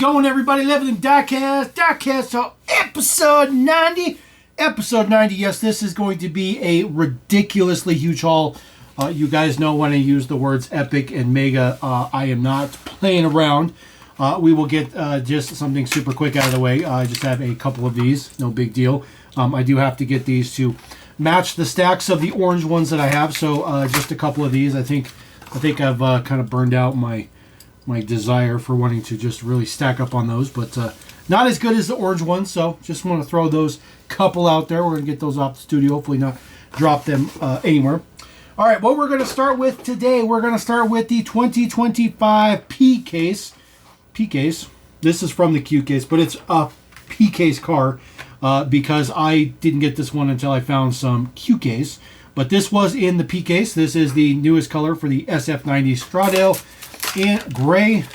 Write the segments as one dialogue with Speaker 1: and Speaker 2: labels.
Speaker 1: going, everybody? Diecast, so episode 90. Episode 90, yes, this is going to be a ridiculously huge haul. You guys know when I use the words epic and mega, I am not playing around. We will get just something super quick out of the way. I just have a couple of these, no big deal. I do have to get these to match the stacks of the orange ones that I have, so just a couple of these. I think I've kind of burned out my desire for wanting to just really stack up on those, but not as good as the orange ones, so just want to throw those couple out there. We're going to get those off the studio, hopefully not drop them anywhere. All right, what we're going to start with today, we're going to start with the 2025 P case. This is from the Q case, but it's a P case car because I didn't get this one until I found some Q case. But this was in the P case. This is the newest color for the SF90 Stradale in gray.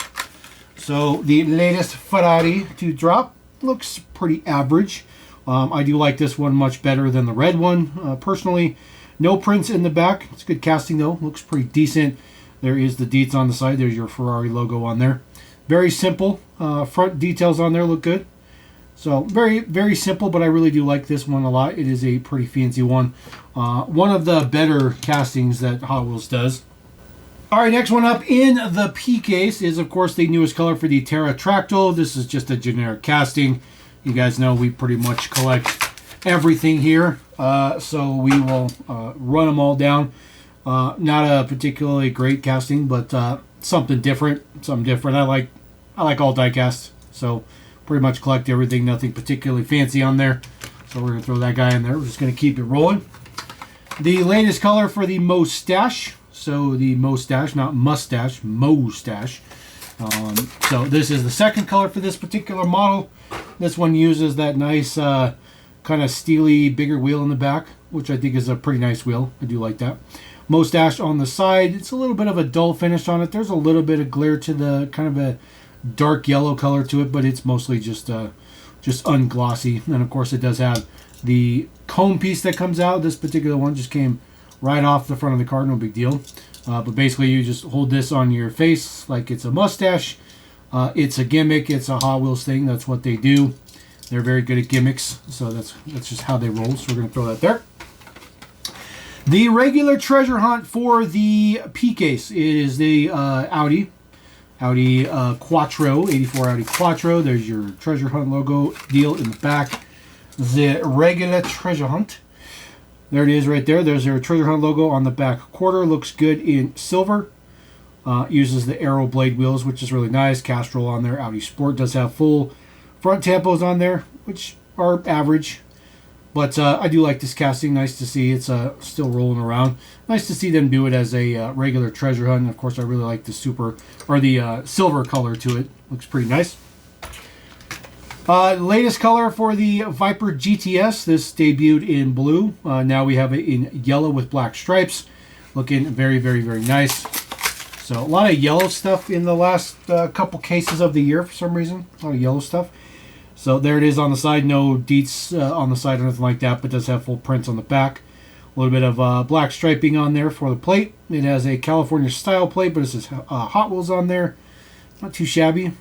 Speaker 1: So the latest Ferrari to drop. Looks pretty average. I do like this one much better than the red one, personally. No prints in the back. It's good casting though. Looks pretty decent. There is the deets on the side. There's your Ferrari logo on there. Very simple. Front details on there look good. So very, very simple, but I really do like this one a lot. It is a pretty fancy one. One of the better castings that Hot Wheels does. All right, next one up in the P case is, of course, the newest color for the Terra Tracto. This is just a generic casting. You guys know we pretty much collect everything here, so we will run them all down. Not a particularly great casting, but something different. I like all diecast, so pretty much collect everything. Nothing particularly fancy on there, so we're gonna throw that guy in there. We're just gonna keep it rolling. The latest color for the Mustache. So the Mustache, not mustache, Mustache. So this is the second color for this particular model. This one uses that nice kind of steely, bigger wheel in the back, which I think is a pretty nice wheel. I do like that. Mustache on the side. It's a little bit of a dull finish on it. There's a little bit of glare to the kind of a dark yellow color to it, but it's mostly just unglossy. And of course, it does have the comb piece that comes out. This particular one just came right off the front of the car, no big deal. But basically, you just hold this on your face like it's a mustache. It's a gimmick. It's a Hot Wheels thing. That's what they do. They're very good at gimmicks, so that's just how they roll. So we're going to throw that there. The regular treasure hunt for the P case is the Audi Quattro, 84 Audi Quattro. There's your treasure hunt logo deal in the back. The regular treasure hunt. There it is right there. There's their treasure hunt logo on the back quarter. Looks good in silver. Uses the Aero blade wheels, which is really nice. Castrol on there. Audi Sport does have full front tampos on there, which are average. But I do like this casting. Nice to see it's still rolling around. Nice to see them do it as a regular treasure hunt. And of course, I really like the silver color to it. Looks pretty nice. Latest color for the Viper GTS. This debuted in blue. Now we have it in yellow with black stripes. Looking very, very, very nice. So a lot of yellow stuff in the last couple cases of the year for some reason. A lot of yellow stuff. So there it is on the side. No deets on the side or anything like that, but does have full prints on the back. A little bit of black striping on there for the plate. It has a California style plate, but it says Hot Wheels on there. Not too shabby.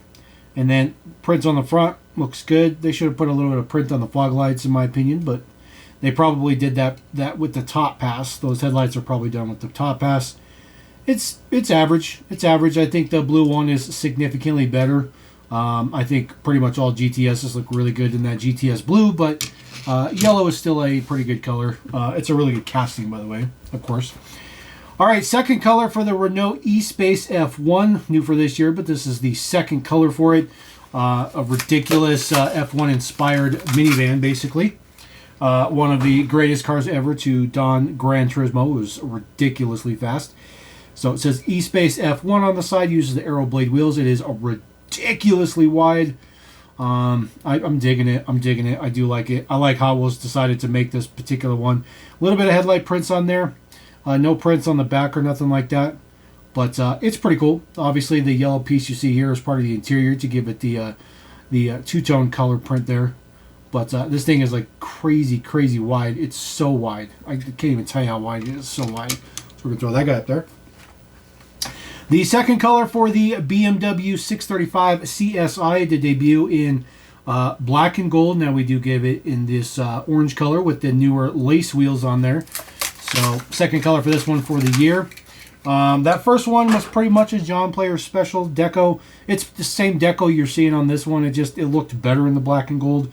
Speaker 1: And then prints on the front. Looks good. They should have put a little bit of print on the fog lights, in my opinion, but they probably did that with the top pass. Those headlights are probably done with the top pass. It's average. It's average. I think the blue one is significantly better. I think pretty much all GTSs look really good in that GTS blue, but yellow is still a pretty good color. It's a really good casting, by the way, of course. All right, second color for the Renault E-Space F1, new for this year, but this is the second color for it. A ridiculous F1 inspired minivan, basically. One of the greatest cars ever to don Gran Turismo. It was ridiculously fast. So it says E-Space F1 on the side, uses the Aero blade wheels. It is a ridiculously wide. I'm digging it. I do like it. I like how Wheels decided to make this particular one. A little bit of headlight prints on there. No prints on the back or nothing like that. But it's pretty cool. Obviously, the yellow piece you see here is part of the interior to give it the two-tone color print there. But this thing is like crazy, crazy wide. It's so wide. I can't even tell you how wide it is. It's so wide. So we're going to throw that guy up there. The second color for the BMW 635 CSI did debut in black and gold. Now we do give it in this orange color with the newer lace wheels on there. So second color for this one for the year. That first one was pretty much a John Player special deco. It's the same deco you're seeing on this one. It looked better in the black and gold.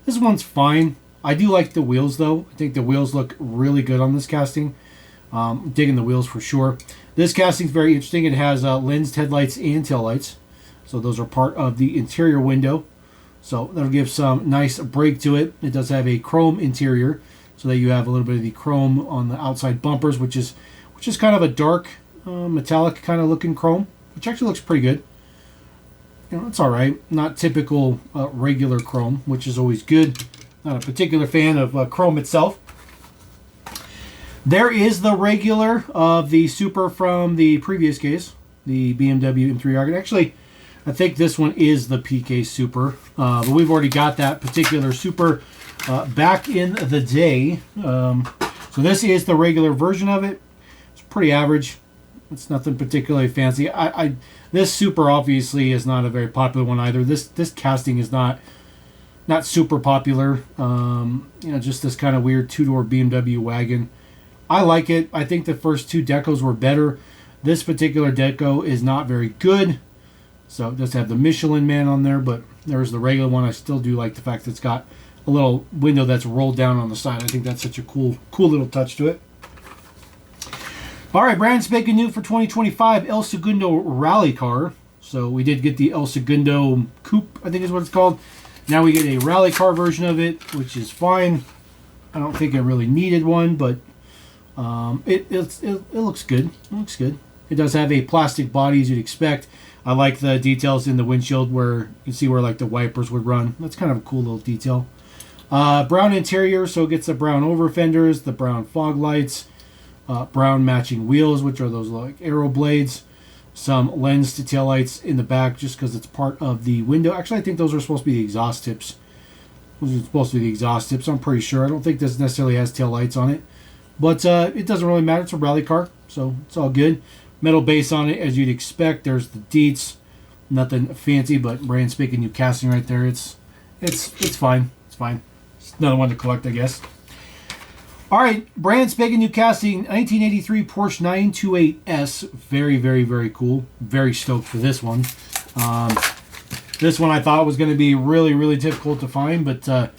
Speaker 1: This one's fine. I do like the wheels though. I think the wheels look really good on this casting. Digging the wheels for sure. This casting is very interesting. It has lensed headlights and taillights. So those are part of the interior window. So that'll give some nice break to it. It does have a chrome interior, so that you have a little bit of the chrome on the outside bumpers, which is kind of a dark metallic kind of looking chrome, which actually looks pretty good. You know, it's all right. Not typical regular chrome, which is always good. Not a particular fan of chrome itself. There is the regular of the Super from the previous case, the BMW M3 Argon. Actually, I think this one is the PK Super, but we've already got that particular Super back in the day. So this is the regular version of it. It's pretty average. It's nothing particularly fancy. This Super obviously is not a very popular one either. This casting is not super popular. You know, just this kind of weird two-door BMW wagon. I like it. I think the first two decos were better. This particular deco is not very good. So it does have the Michelin Man on there, but there's the regular one. I still do like the fact that it's got a little window that's rolled down on the side. I think that's such a cool little touch to it. All right, brand spanking new for 2025, El Segundo Rally Car. So we did get the El Segundo Coupe, I think is what it's called. Now we get a rally car version of it, which is fine. I don't think it really needed one, but it looks good. It looks good. It does have a plastic body, as you'd expect. I like the details in the windshield where you can see where like the wipers would run. That's kind of a cool little detail. Brown interior, so it gets the brown over fenders, the brown fog lights, brown matching wheels, which are those like arrow blades. Some lens to taillights in the back just because it's part of the window. Actually, I think those are supposed to be the exhaust tips. Those are supposed to be the exhaust tips, I'm pretty sure. I don't think this necessarily has taillights on it. But it doesn't really matter. It's a rally car, so it's all good. Metal base on it, as you'd expect. There's the Dietz. Nothing fancy, but brand spanking new casting right there. It's fine. It's fine. It's another one to collect, I guess. All right, brand spanking new casting, 1983 Porsche 928S. Very, very, very cool. Very stoked for this one. This one I thought was going to be really, really difficult to find, but I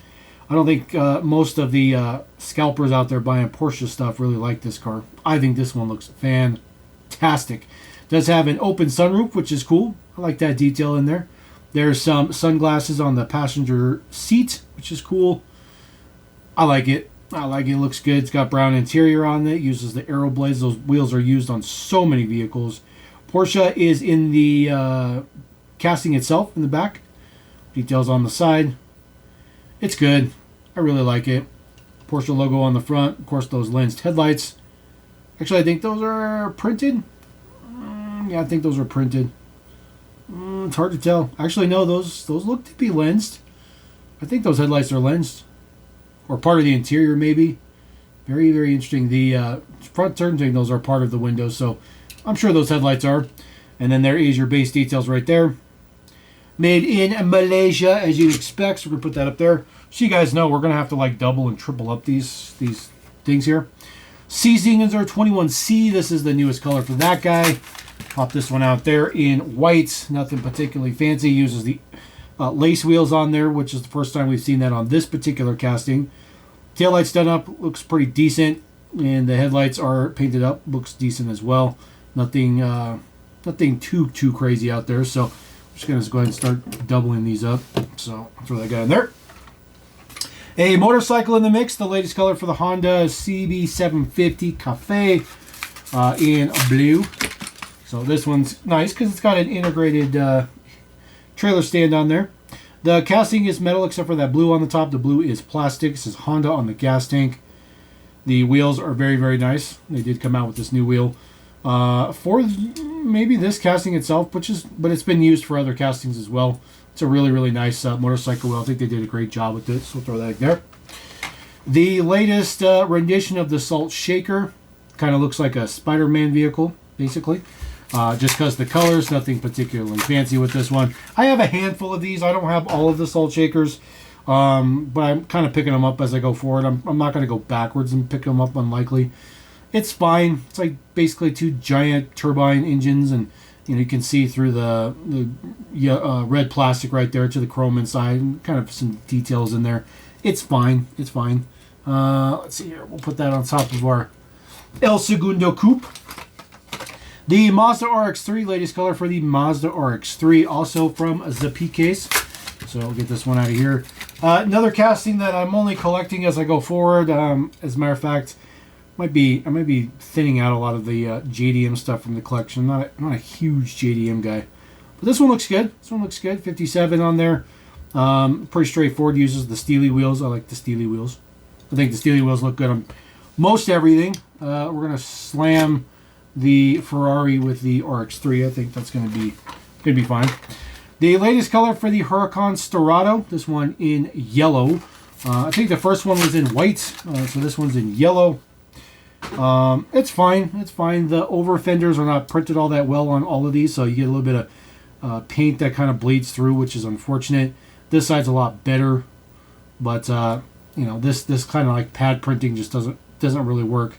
Speaker 1: don't think most of the scalpers out there buying Porsche stuff really like this car. I think this one looks fantastic. Does have an open sunroof, which is cool. I like that detail in there. There's some sunglasses on the passenger seat, which is cool. I like it. I like it. It looks good. It's got brown interior on it. Uses the arrow blades. Those wheels are used on so many vehicles. Porsche is in the casting itself in the back. Details on the side. It's good. I really like it. Porsche logo on the front. Of course, those lensed headlights. Actually, I think those are printed. Yeah, I think those are printed. It's hard to tell. Actually, no, those look to be lensed. I think those headlights are lensed. Or part of the interior, maybe. Very, very interesting. The front turn signals are part of the window, so I'm sure those headlights are. And then there is your base details right there. Made in Malaysia, as you'd expect. So we're going to put that up there. So you guys know we're going to have to like double and triple up these things here. Seasonings are 21C. This is the newest color for that guy. Pop this one out there in white. Nothing particularly fancy. Uses the lace wheels on there, which is the first time we've seen that on this particular casting. Taillights done up. Looks pretty decent. And the headlights are painted up. Looks decent as well. Nothing too crazy out there. So I'm just going to go ahead and start doubling these up. So I'll throw that guy in there. A motorcycle in the mix. The latest color for the Honda CB750 Cafe in blue. So this one's nice because it's got an integrated trailer stand on there. The casting is metal except for that blue on the top. The blue is plastic. It says Honda on the gas tank. The wheels are very, very nice. They did come out with this new wheel for maybe this casting itself, but it's been used for other castings as well. It's a really, really nice motorcycle wheel. I think they did a great job with it, so we'll throw that there. The latest rendition of the Salt Shaker kind of looks like a Spider-Man vehicle, basically. just because the colors, nothing particularly fancy with this one. I have a handful of these. I don't have all of the salt shakers, but I'm kind of picking them up as I go forward. I'm not going to go backwards and pick them up, unlikely. It's fine. It's like basically two giant turbine engines, and you can see through the red plastic right there to the chrome inside, and kind of some details in there. It's fine. It's fine. Let's see here. We'll put that on top of our El Segundo Coupe. The Mazda RX-3, latest color for the Mazda RX-3, also from the P-Case. So I'll get this one out of here. Another casting that I'm only collecting as I go forward. As a matter of fact, I might be thinning out a lot of the JDM stuff from the collection. I'm not a huge JDM guy. But this one looks good. This one looks good. 57 on there. Pretty straightforward. Uses the Steely wheels. I like the Steely wheels. I think the Steely wheels look good on most everything. We're going to slam the Ferrari with the RX-3. I think that's going to be fine. The latest color for the Huracan Storado. This one in yellow. I think the first one was in white, so this one's in yellow. It's fine. It's fine. The over fenders are not printed all that well on all of these, so you get a little bit of paint that kind of bleeds through, which is unfortunate. This side's a lot better, but this kind of like pad printing just doesn't really work.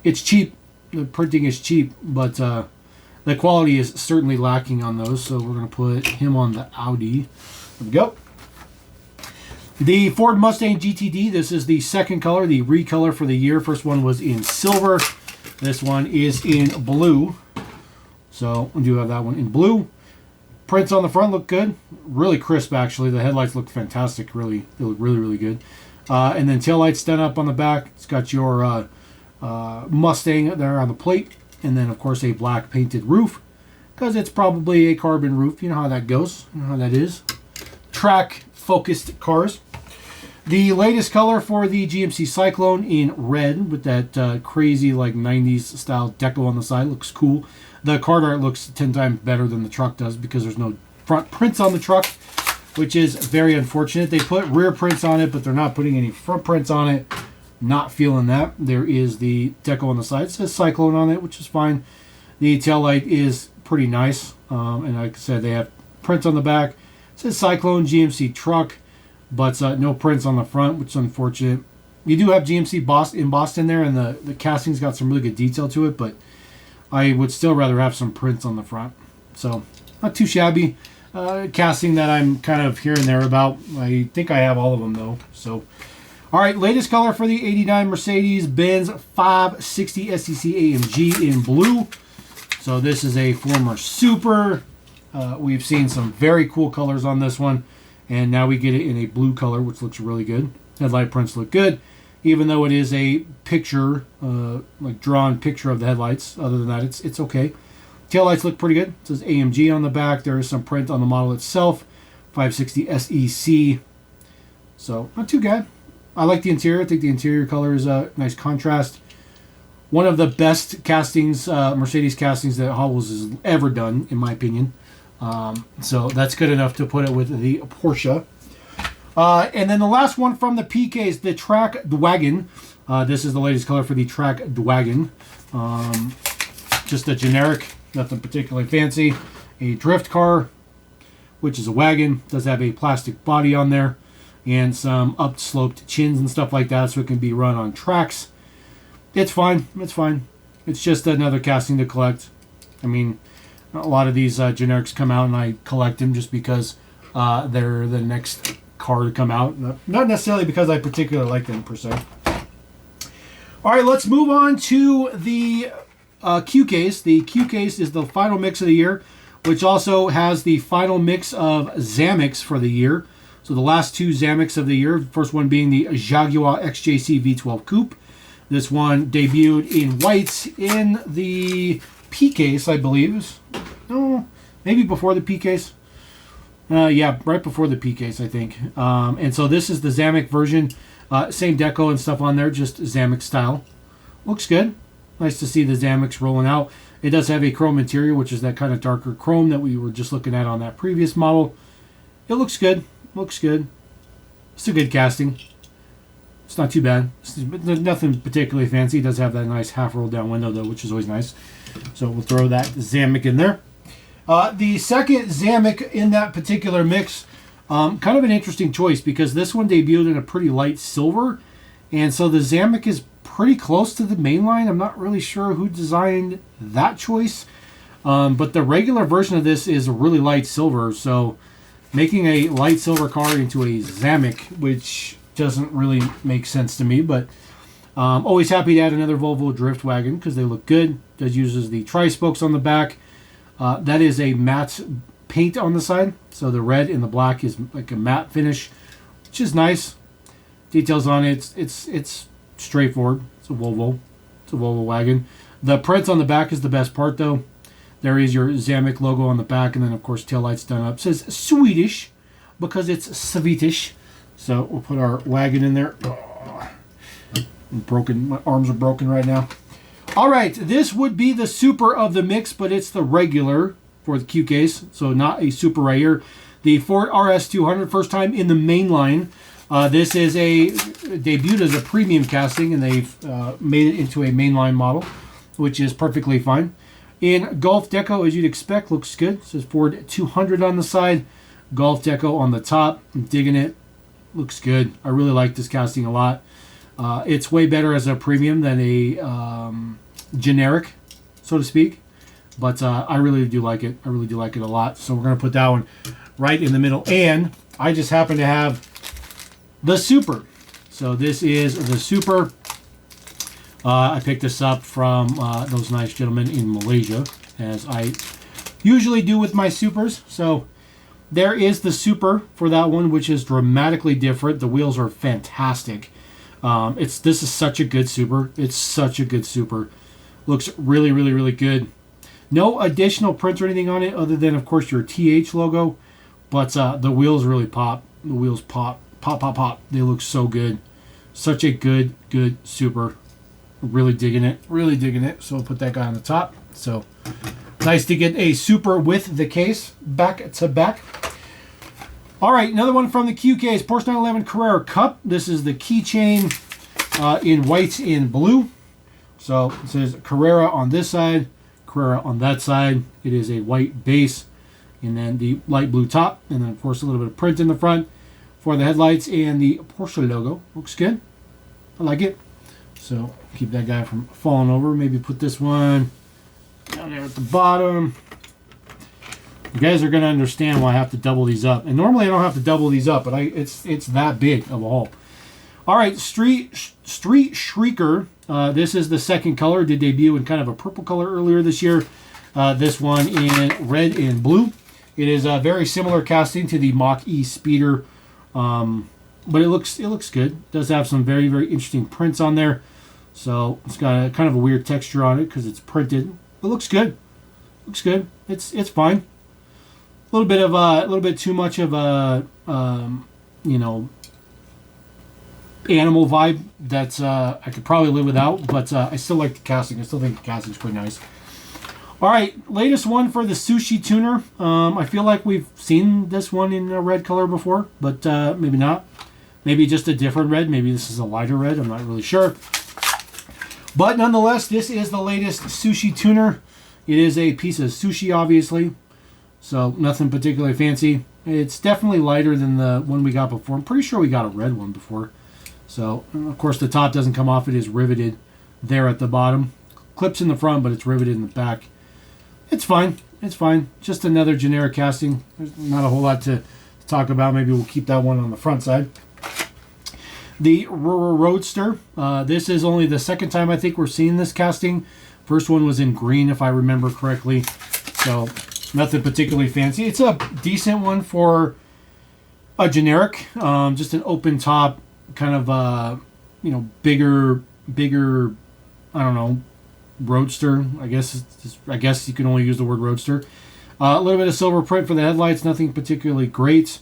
Speaker 1: It's cheap. The printing is cheap, but the quality is certainly lacking on those. So we're going to put him on the Audi. There we go. The Ford Mustang GTD. This is the second color, the recolor for the year. First one was in silver. This one is in blue. So we do have that one in blue. Prints on the front look good. Really crisp, actually. The headlights look fantastic. They look really, really good. And then taillights done up on the back. It's got your Mustang there on the plate, and then of course a black painted roof, because it's probably a carbon roof. You know how that goes. You know how that is. Track focused cars. The latest color for the GMC Cyclone in red with that crazy like 90s style deco on the side. Looks cool. The card art looks 10 times better than the truck does because there's no front prints on the truck, which is very unfortunate. They put rear prints on it, but they're not putting any front prints on it. Not feeling that. There is the deco on the side. It says Cyclone on it, which is fine. The taillight is pretty nice. And like I said, they have prints on the back. It says Cyclone GMC truck, but no prints on the front, which is unfortunate. You do have GMC embossed in there, and the casting's got some really good detail to it, but I would still rather have some prints on the front. So, not too shabby. Casting that I'm kind of here and there about. I think I have all of them, though. So, all right, latest color for the 89 Mercedes-Benz 560 SEC AMG in blue. So this is a former Super. We've seen some very cool colors on this one, and now we get it in a blue color, which looks really good. Headlight prints look good, even though it is a picture, like drawn picture of the headlights. Other than that, it's okay. Taillights look pretty good. It says AMG on the back. There is some print on the model itself. 560 SEC. So not too bad. I like the interior. I think the interior color is a nice contrast. One of the best castings, Mercedes castings that Hotwheels has ever done, in my opinion. So that's good enough to put it with the Porsche. And then the last one from the PK is the Track Wagon. This is the latest color for the Track Wagon. Just a generic, nothing particularly fancy. A drift car, which is a wagon. Does have a plastic body on there, and some up-sloped chins and stuff like that, so it can be run on tracks. It's fine. It's fine. It's just another casting to collect. I mean, a lot of these generics come out, and I collect them just because they're the next car to come out. Not necessarily because I particularly like them, per se. All right, let's move on to the Q case. The Q case is the final mix of the year, which also has the final mix of Zamics for the year. So the last two Zamics of the year, first one being the Jaguar XJC V12 Coupe. This one debuted in white in the P case, I believe. No, maybe before the P case. Yeah, right before the P case, I think. And so this is the Zamic version. Same deco and stuff on there, just Zamic style. Looks good. Nice to see the Zamics rolling out. It does have a chrome interior, which is that kind of darker chrome that we were just looking at on that previous model. It looks good. Looks good. It's a good casting. It's not too bad. There's nothing particularly fancy. It does have that nice half rolled down window though, which is always nice. So we'll throw that Zamek in there. The second Zamek in that particular mix, kind of an interesting choice because this one debuted in a pretty light silver, and so the Zamek is pretty close to the mainline. I'm not really sure who designed that choice, but the regular version of this is a really light silver, so making a light silver car into a Zamek, which doesn't really make sense to me, but always happy to add another Volvo drift wagon because they look good. It uses the tri-spokes on the back. That is a matte paint on the side, so the red and the black is like a matte finish, which is nice. Details on it, it's straightforward. It's a Volvo wagon. The print on the back is the best part though. There is your Zamek logo on the back, and then of course taillights done up. It says Swedish because it's Swedish. So we'll put our wagon in there. Oh, I'm broken. My arms are broken right now. All right, this would be the super of the mix, but it's the regular for the Q case, so not a super right here. The Ford RS200, first time in the main line. This is debuted as a premium casting, and they've made it into a mainline model, which is perfectly fine. In Golf Deco, as you'd expect, looks good. It says Ford 200 on the side, Golf Deco on the top. I'm digging it. Looks good. I really like this casting a lot. It's way better as a premium than a generic, so to speak. But I really do like it. I really do like it a lot. So we're going to put that one right in the middle. And I just happen to have the Super. So this is the Super. I picked this up from those nice gentlemen in Malaysia, as I usually do with my Supers. So there is the Super for that one, which is dramatically different. The wheels are fantastic. This is such a good Super. It's such a good Super. Looks really, really, really good. No additional prints or anything on it other than, of course, your TH logo. But the wheels really pop. The wheels pop. Pop, pop, pop. They look so good. Such a good Super. Really digging it. Really digging it. So we'll put that guy on the top. So nice to get a Super with the case back to back. All right, another one from the Q case. Porsche 911 Carrera Cup. This is the keychain in white and blue. So it says Carrera on this side, Carrera on that side. It is a white base, and then the light blue top, and then of course a little bit of print in the front for the headlights, and the Porsche logo. Looks good. I like it. So keep that guy from falling over. Maybe put this one down there at the bottom. You guys are going to understand why I have to double these up. And normally I don't have to double these up, but it's that big of a haul. All right, Street Shrieker. This is the second color. Did debut in kind of a purple color earlier this year. This one in red and blue. It is a very similar casting to the Mach-E Speeder, but it looks good. It does have some very, very interesting prints on there. So it's got a kind of a weird texture on it because it's printed. It looks good. Looks good. It's fine. A little bit too much of a animal vibe that I could probably live without, but I still like the casting. I still think the casting's pretty nice. All right, latest one for the Sushi Tuner. I feel like we've seen this one in a red color before, but maybe not. Maybe just a different red. Maybe this is a lighter red. I'm not really sure. But nonetheless, this is the latest Sushi Tuner. It is a piece of sushi, obviously. So nothing particularly fancy. It's definitely lighter than the one we got before. I'm pretty sure we got a red one before. So, of course, the top doesn't come off. It is riveted there at the bottom. Clips in the front, but it's riveted in the back. It's fine. It's fine. Just another generic casting. There's not a whole lot to talk about. Maybe we'll keep that one on the front side. The Roadster. This is only the second time I think we're seeing this casting. First one was in green, if I remember correctly. So, nothing particularly fancy. It's a decent one for a generic. Just an open top, kind of bigger, I don't know, roadster. I guess you can only use the word roadster. A little bit of silver print for the headlights. Nothing particularly great.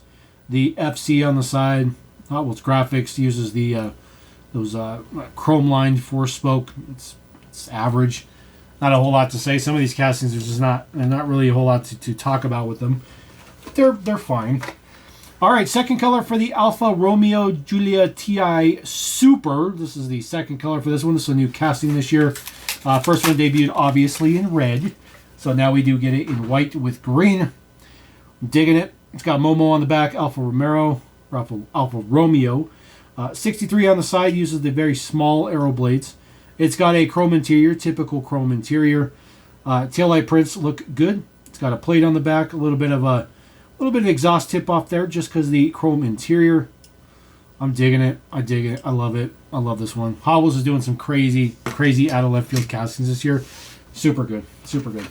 Speaker 1: The FC on the side. Hotwheels graphics uses the those chrome lined 4-spoke. It's average. Not a whole lot to say. Some of these castings, there's just not really a whole lot to talk about with them. They're fine. All right, second color for the Alfa Romeo Giulia TI Super. This is the second color for this one. This is a new casting this year. First one debuted obviously in red. So now we do get it in white with green. I'm digging it. It's got Momo on the back, Alfa Romeo. 63 on the side, uses the very small arrow blades. It's got a chrome interior, typical chrome interior. Taillight prints look good. It's got a plate on the back, a little bit of exhaust tip off there just because the chrome interior. I'm digging it. I dig it. I love it. I love this one. Hotwheels is doing some crazy out of left field castings this year. Super good. Super good.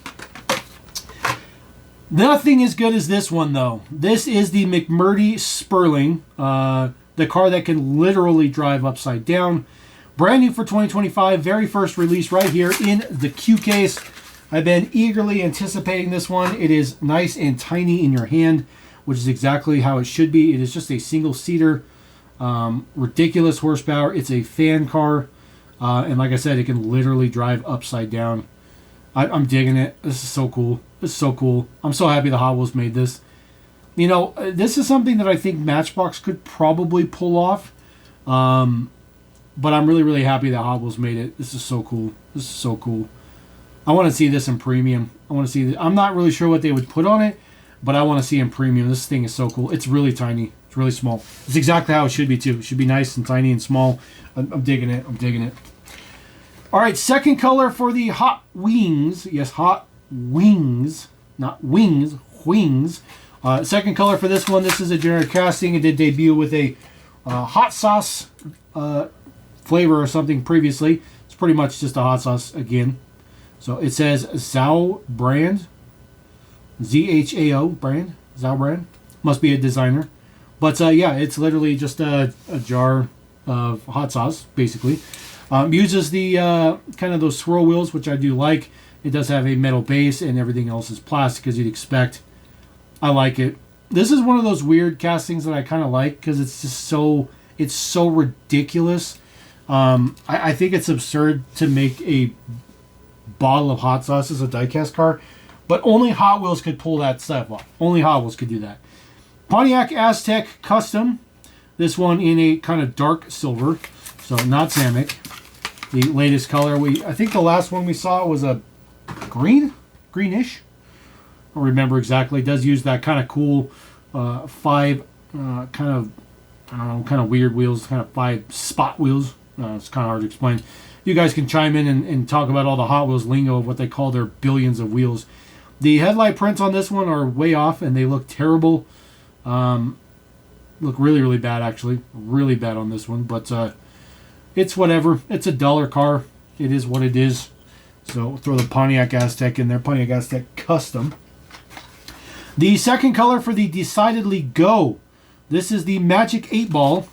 Speaker 1: Nothing as good as this one, though. This is the McMurdy Sperling, the car that can literally drive upside down. Brand new for 2025. Very first release right here in the Q case. I've been eagerly anticipating this one. It is nice and tiny in your hand, which is exactly how it should be. It is just a single-seater, ridiculous horsepower. It's a fan car, and like I said, it can literally drive upside down. I'm digging it. This is so cool. This is so cool. I'm so happy the Hot Wheels made this. You know, this is something that I think Matchbox could probably pull off, but I'm really happy that Hot Wheels made it. This is so cool. This is so cool. I want to see this in premium. I want to see this. I'm not really sure what they would put on it, but I want to see in premium. This thing is so cool. It's really tiny. It's really small. It's exactly how it should be, too. It should be nice and tiny and small. I'm digging it. I'm digging it. All right, second color for the Hot Wings. Yes, Hot Wings. Not wings. Wings. Second color for this one. This is a generic casting. It did debut with a hot sauce flavor or something previously. It's pretty much just a hot sauce again. So it says Zhao brand. ZHAO brand. Zhao brand. Must be a designer. But yeah, it's literally just a jar of hot sauce, basically. Uses the kind of those swirl wheels, which I do like. It does have a metal base and everything else is plastic as you'd expect. I like it. This is one of those weird castings that I kind of like because it's just so ridiculous. I think it's absurd to make a bottle of hot sauce as a diecast car, but only Hot Wheels could pull that stuff off. Only Hot Wheels could do that. Pontiac Aztec Custom. This one in a kind of dark silver, so not Samick. The latest color. I think the last one we saw was a greenish. I don't remember exactly. It does use that kind of cool kind of weird wheels, kind of 5 spot wheels. It's kind of hard to explain. You guys can chime in and talk about all the Hot Wheels lingo of what they call their billions of wheels. The headlight prints on this one are way off, and they look terrible. Look really bad, actually. Really bad on this one, but it's whatever. It's a dollar car. It is what it is. So throw the Pontiac Aztec in there. Pontiac Aztec Custom. The second color for the Decidedly Go. This is the Magic 8 Ball.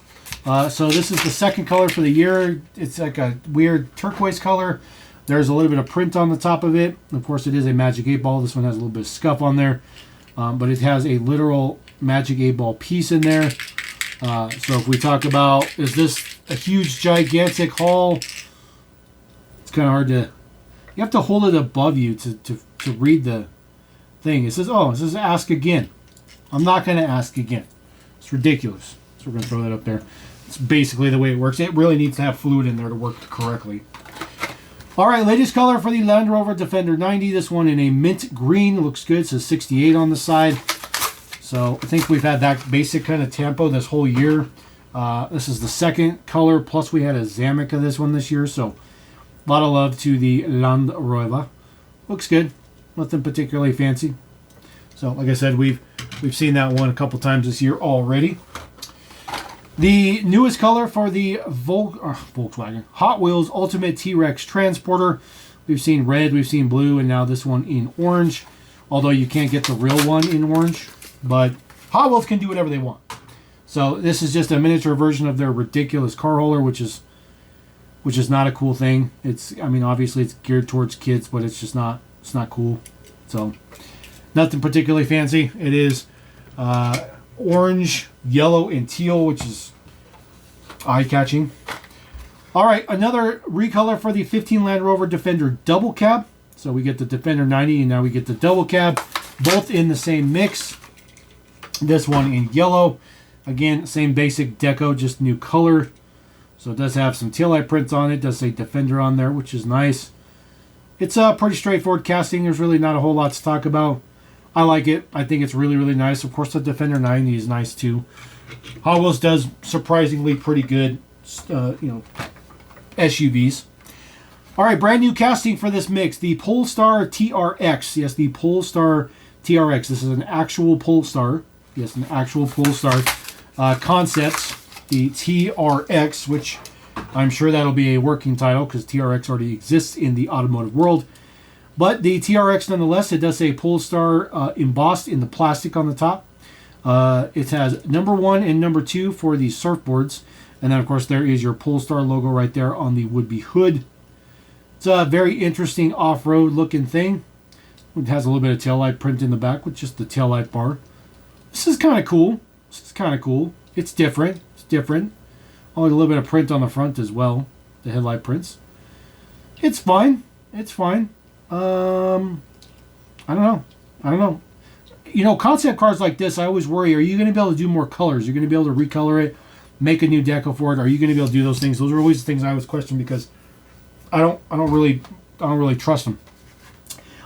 Speaker 1: So this is the second color for the year. It's like a weird turquoise color. There's a little bit of print on the top of it. Of course, it is a Magic 8 Ball. This one has a little bit of scuff on there. But it has a literal Magic 8 Ball piece in there. So if we talk about, is this a huge, gigantic haul? It's kind of hard to... You have to hold it above you to read the thing. It says ask again. I'm not going to ask again. It's ridiculous. So we're going to throw that up there. It's basically the way it works. It really needs to have fluid in there to work correctly. All right, latest color for the Land Rover Defender 90. This one in a mint green. Looks good. It says 68 on the side. So I think we've had that basic kind of tempo this whole year. This is the second color. Plus we had a Zamek of this one this year. So a lot of love to the Land Rover. Looks good. Nothing particularly fancy. So like I said, we've seen that one a couple times this year already. The newest color for the Volkswagen Hot Wheels Ultimate T-Rex Transporter. We've seen red, we've seen blue, and now this one in orange. Although you can't get the real one in orange. But Hot Wheels can do whatever they want. So this is just a miniature version of their ridiculous car hauler, which is not a cool thing. Obviously it's geared towards kids, but it's not cool. So nothing particularly fancy. It is orange, yellow, and teal, which is eye-catching. All right, another recolor for the 15 Land Rover Defender Double Cab. So we get the Defender 90, and now we get the Double Cab, both in the same mix. This one in yellow. Again, same basic deco, just new color. So it does have some taillight prints on it. It does say Defender on there, which is nice. It's a pretty straightforward casting. There's really not a whole lot to talk about. I like it. I think it's really, really nice. Of course, the Defender 90 is nice too. Hotwheels does surprisingly pretty good, SUVs. All right, brand new casting for this mix. The Polestar TRX. Yes, the Polestar TRX. This is an actual Polestar. Yes, an actual Polestar concepts. The TRX, which I'm sure that'll be a working title because TRX already exists in the automotive world. But the TRX, nonetheless, it does say Polestar embossed in the plastic on the top. It has number 1 and number 2 for the surfboards. And then, of course, there is your Polestar logo right there on the would-be hood. It's a very interesting off-road looking thing. It has a little bit of taillight print in the back with just the taillight bar. This is kind of cool. It's different. Oh, a little bit of print on the front as well. The headlight prints. It's fine. I don't know. Concept cars like this, I always worry, are you going to be able to do more colors? You're going to be able to recolor it, make a new deco for it? Are you going to be able to do those things? Those are always the things I always question because I don't really trust them.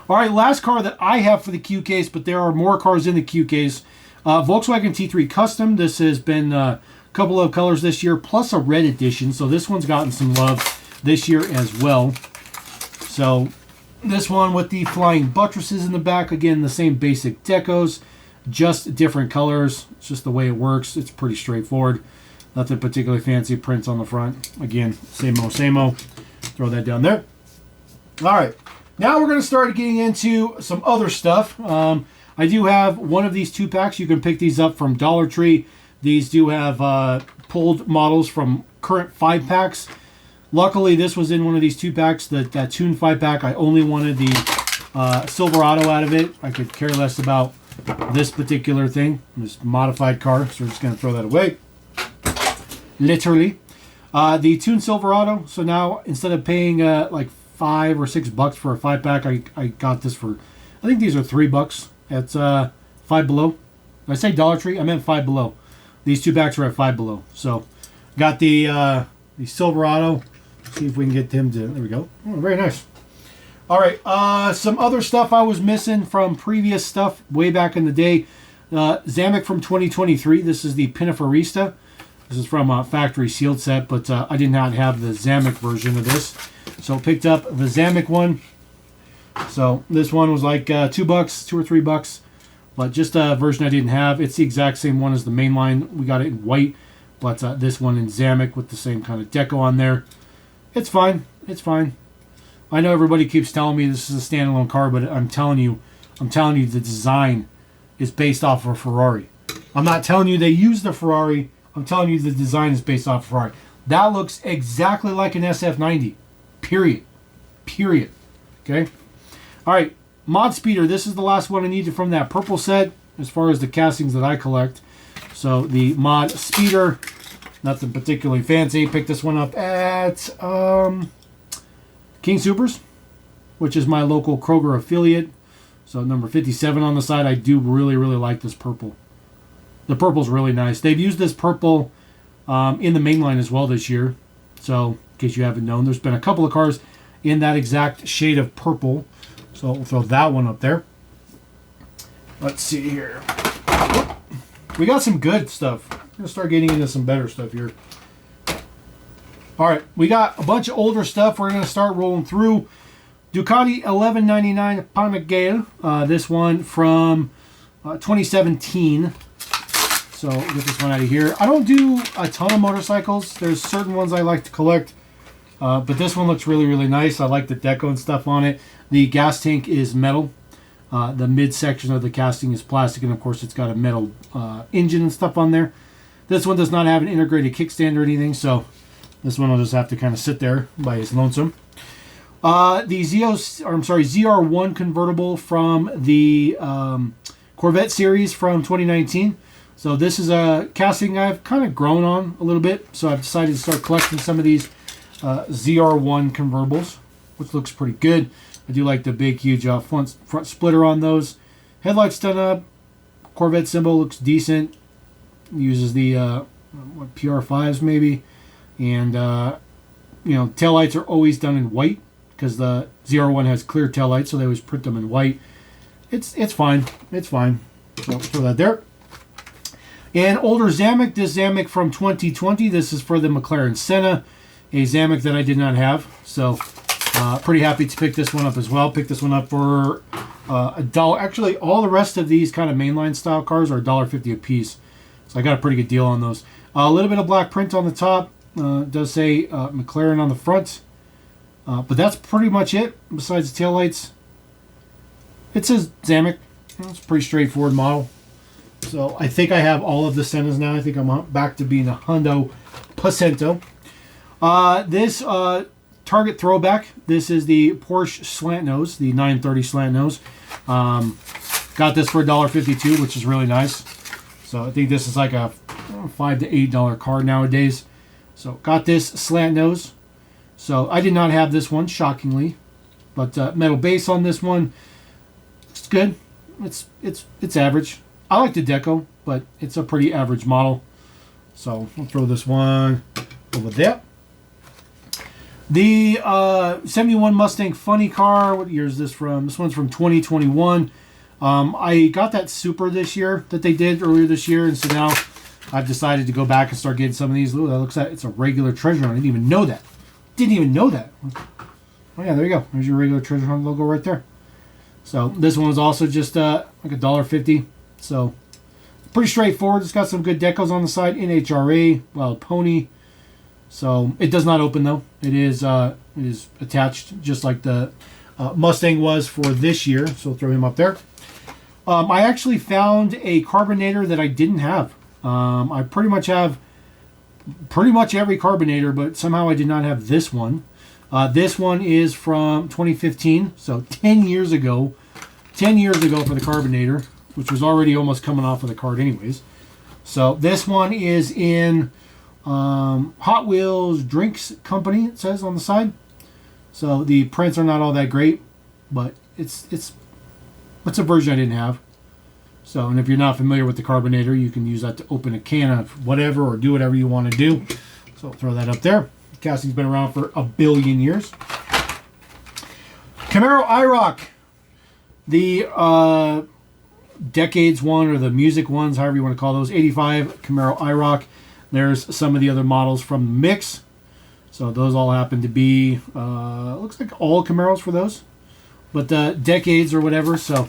Speaker 1: All right, last car that I have for the Q case, but there are more cars in the Q case. Volkswagen T3 Custom. This has been a couple of colors this year, plus a red edition. So this one's gotten some love this year as well. So this one with the flying buttresses in the back. Again, the same basic decos, just different colors. It's just the way it works. It's pretty straightforward. Nothing particularly fancy prints on the front. Again, same-o. Throw that down there. All right. Now we're going to start getting into some other stuff. I do have one of these 2-packs. You can pick these up from Dollar Tree. These do have pulled models from current 5-packs. Luckily, this was in one of these 2-packs. That Tune 5-pack, I only wanted the Silverado out of it. I could care less about this particular thing, this modified car. So we're just going to throw that away. Literally. The Tune Silverado. So now, instead of paying like $5 or $6 for a 5-pack, I got this for, I think these are $3. It's Five Below. Did I say Dollar Tree? I meant Five Below. These 2-packs are at Five Below. So got the Silverado. See if we can get him to, there we go. Oh, very nice. All right, some other stuff I was missing from previous stuff way back in the day. Zamek from 2023. This is the Pininfarista. This is from a factory sealed set, but I did not have the Zamek version of this. So picked up the Zamek one. So this one was like $2, $2 or $3, but just a version I didn't have. It's the exact same one as the mainline. We got it in white, but this one in Zamek with the same kind of deco on there. It's fine. I know everybody keeps telling me this is a standalone car, but I'm telling you the design is based off of a Ferrari. I'm not telling you they use the Ferrari. I'm telling you the design is based off Ferrari. That looks exactly like an SF90. Period. Okay? All right. Mod Speeder. This is the last one I needed from that purple set as far as the castings that I collect. So the Mod Speeder. Nothing particularly fancy. Picked this one up at King Soopers, which is my local Kroger affiliate. So number 57 on the side. I do really like this purple. The purple's really nice. They've used this purple in the mainline as well this year. So, in case you haven't known, there's been a couple of cars in that exact shade of purple. So, we'll throw that one up there. Let's see here. We got some good stuff. I'm going to start getting into some better stuff here. All right, we got a bunch of older stuff we're going to start rolling through. Ducati 1199 Panigale. This one from 2017. So get this one out of here. I don't do a ton of motorcycles. There's certain ones I like to collect. But this one looks really nice. I like the deco and stuff on it. The gas tank is metal. The midsection of the casting is plastic. And of course it's got a metal engine and stuff on there. This one does not have an integrated kickstand or anything. So this one will just have to kind of sit there by its lonesome. The ZR1 convertible from the Corvette series from 2019. So this is a casting I've kind of grown on a little bit. So I've decided to start collecting some of these ZR1 convertibles, which looks pretty good. I do like the big, huge front splitter on those. Headlights done up. Corvette symbol looks decent. Uses the what, PR5s maybe, and you know, taillights are always done in white because the 01 has clear taillights, so they always print them in white. It's fine. It's fine. So throw that there. And older Zamek, this Zamek from 2020. This is for the McLaren Senna, a Zamek that I did not have. So pretty happy to pick this one up as well. Picked this one up for $1. Actually, all the rest of these kind of mainline style cars are $1.50 a piece. So I got a pretty good deal on those. A little bit of black print on the top. Does say McLaren on the front. But that's pretty much it. Besides the taillights. It says Zamek. It's a pretty straightforward model. So I think I have all of the Sennas now. I think I'm back to being a Hundo Pacento. This Target throwback. This is the Porsche slant nose, the 930 slant nose. Got this for $1.52, which is really nice. So I think this is like a $5 to $8 car nowadays. So got this slant nose. So I did not have this one, shockingly, but metal base on this one. It's good. It's average. I like the deco, but it's a pretty average model. So I'll throw this one over there. The 71 Mustang Funny Car. What year is this from? This one's from 2021. I got that Super this year that they did earlier this year, and so now I've decided to go back and start getting some of these. Ooh, that looks like it's a regular treasure hunt. I didn't even know that. Didn't even know that. Oh yeah, there you go. There's your regular treasure hunt logo right there. So this one was also just like $1.50. So pretty straightforward. It's got some good decals on the side. NHRA, Wild Pony. So it does not open though. It is attached just like the Mustang was for this year. So we'll throw him up there. I actually found a carbonator that I didn't have. I pretty much have every carbonator, but somehow I did not have this one. This one is from 2015, so 10 years ago. 10 years ago for the carbonator, which was already almost coming off of the card anyways. So this one is in Hot Wheels Drinks Company, it says on the side. So the prints are not all that great, but it's a version I didn't have. So, and if you're not familiar with the carbonator, you can use that to open a can of whatever or do whatever you want to do. So I'll throw that up there. Casting's been around for a billion years. Camaro IROC. The decades one or the music ones, however you want to call those. 85 Camaro IROC. There's some of the other models from the mix. So those all happen to be, looks like all Camaros for those. But decades or whatever. So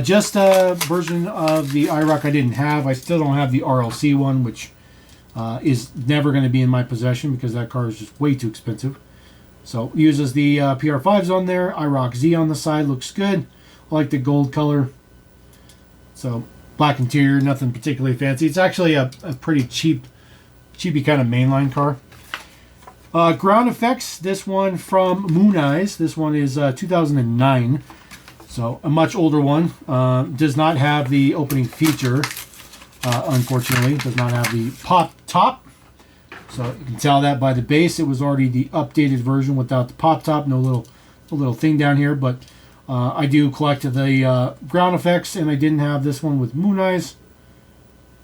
Speaker 1: just a version of the IROC I didn't have. I still don't have the RLC one, which is never going to be in my possession because that car is just way too expensive. So uses the PR5s on there. IROC Z on the side. Looks good. I like the gold color. So black interior, nothing particularly fancy. It's actually a pretty cheapy kind of mainline car. Ground effects. This one from Moon Eyes. This one is 2009. So a much older one. Does not have the opening feature. Unfortunately, does not have the pop top. So you can tell that by the base. It was already the updated version without the pop top. No little thing down here, but I do collect the ground effects, and I didn't have this one with Moon Eyes.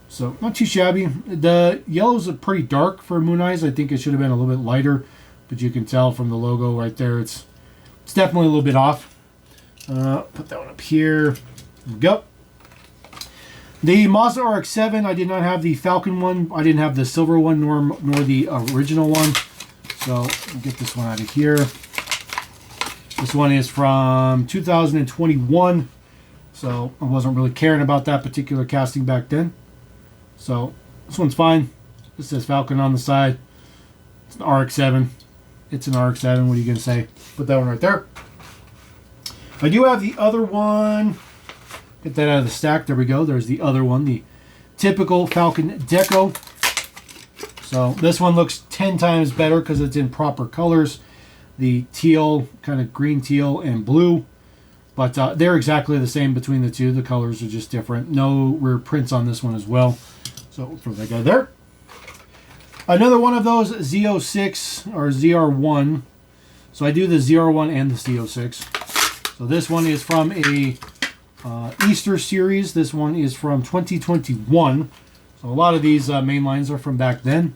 Speaker 1: So not too shabby. The yellows are pretty dark for Moon Eyes. I think it should have been a little bit lighter, but you can tell from the logo right there, it's definitely a little bit off. Put that one up here. There we go. The Mazda RX-7, I did not have the Falcon one. I didn't have the silver one nor the original one. So I'll get this one out of here. This one is from 2021. So I wasn't really caring about that particular casting back then. So this one's fine. This says Falcon on the side. It's an RX-7. It's an RX-7. What are you going to say? Put that one right there. I do have the other one. Get that out of the stack. There we go. There's the other one. The typical Falcon Deco. So this one looks 10 times better because it's in proper colors. The teal, kind of green teal and blue. But they're exactly the same between the two. The colors are just different. No rear prints on this one as well. So we'll throw that guy there. Another one of those Z06 or ZR1. So I do the ZR1 and the Z06. So this one is from a Easter series. This one is from 2021. So a lot of these main lines are from back then.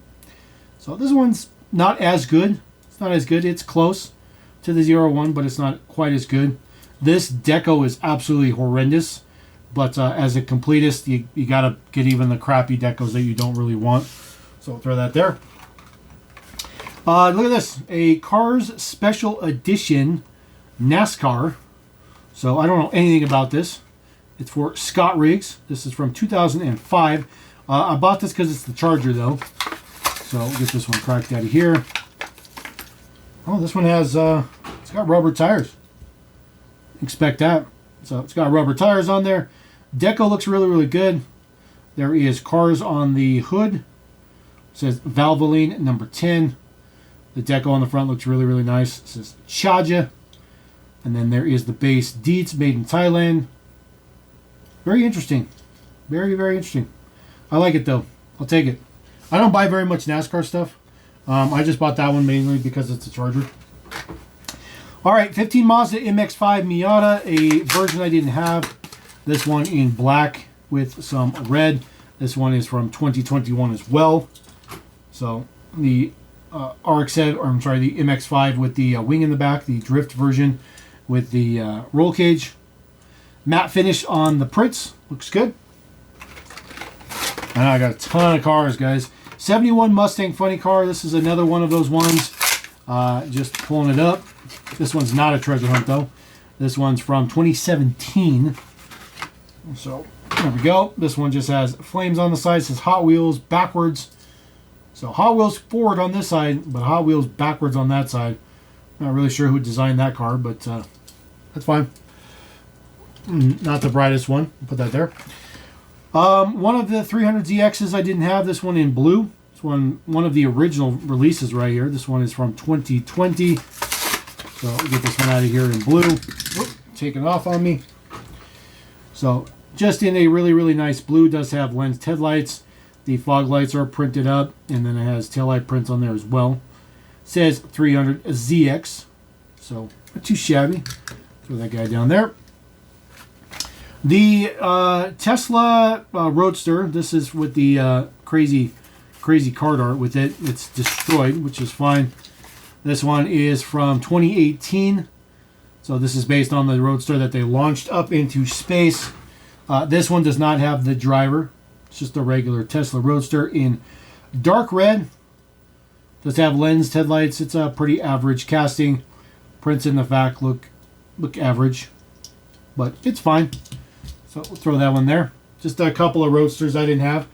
Speaker 1: So this one's not as good. It's not as good. It's close to the 01, but it's not quite as good. This deco is absolutely horrendous. But as a completist, you got to get even the crappy decos that you don't really want. So I'll throw that there. Look at this. A Cars Special Edition NASCAR. So I don't know anything about this. It's for Scott Riggs. This is from 2005. I bought this because it's the Charger, though. So we'll get this one cracked out of here. Oh, this one has, it's got rubber tires. Expect that. So it's got rubber tires on there. Deco looks really, really good. There is cars on the hood. It says Valvoline number 10. The deco on the front looks really, really nice. It says Chaja. And then there is the base Dietz, made in Thailand. Very interesting. Very, very interesting. I like it, though. I'll take it. I don't buy very much NASCAR stuff. I just bought that one mainly because it's a Charger. All right, 15 Mazda MX-5 Miata, a version I didn't have. This one in black with some red. This one is from 2021 as well. So the RX-7, or I'm sorry, the MX-5 with the wing in the back, the drift version with the roll cage. Matte finish on the prints. Looks good. And I got a ton of cars, guys. 71 Mustang Funny Car. This is another one of those ones. Just pulling it up. This one's not a treasure hunt, though. This one's from 2017. So, there we go. This one just has flames on the side. It says Hot Wheels backwards. So, Hot Wheels forward on this side, but Hot Wheels backwards on that side. Not really sure who designed that car, but that's fine. Not the brightest one. Put that there. One of the 300ZXs I didn't have. This one in blue. This one of the original releases right here. This one is from 2020. So we'll get this one out of here in blue. Whoop, take it off on me. So just in a really, really nice blue. Does have lens headlights. The fog lights are printed up. And then it has taillight prints on there as well. It says 300ZX. So not too shabby. Throw that guy down there. The Tesla Roadster, this is with the crazy card art with it. It's destroyed, which is fine. This one is from 2018. So this is based on the Roadster that they launched up into space. This one does not have the driver. It's just a regular Tesla Roadster in dark red. Does have lensed headlights. It's a pretty average casting. Prints in the back look average, but it's fine. So we'll throw that one there. Just a couple of Roadsters I didn't have.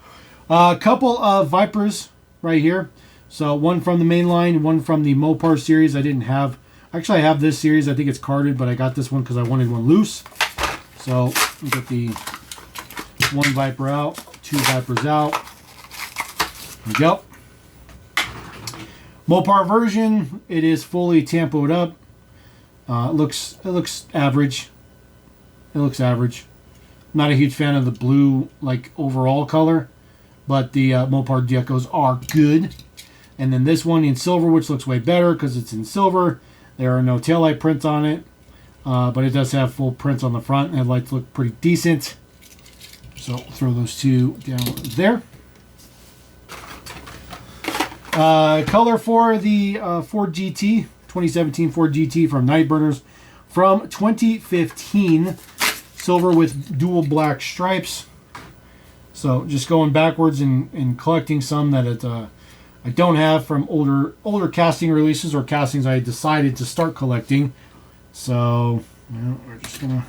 Speaker 1: A couple of Vipers right here. So one from the main line, one from the Mopar series I didn't have. Actually, I have this series. I think it's carded, but I got this one because I wanted one loose. So we'll get the one Viper out, two Vipers out. There we go. Mopar version, it is fully tampoed up. It looks average. It looks average. Not a huge fan of the blue, like, overall color, but the Mopar decos are good. And then this one in silver, which looks way better because it's in silver. There are no taillight prints on it, but it does have full prints on the front. Headlights look pretty decent. So throw those two down there. Color for the Ford GT, 2017 Ford GT from Nightburners from 2015. Silver with dual black stripes. So just going backwards and collecting some that I don't have from older casting releases or castings I decided to start collecting. So we're just gonna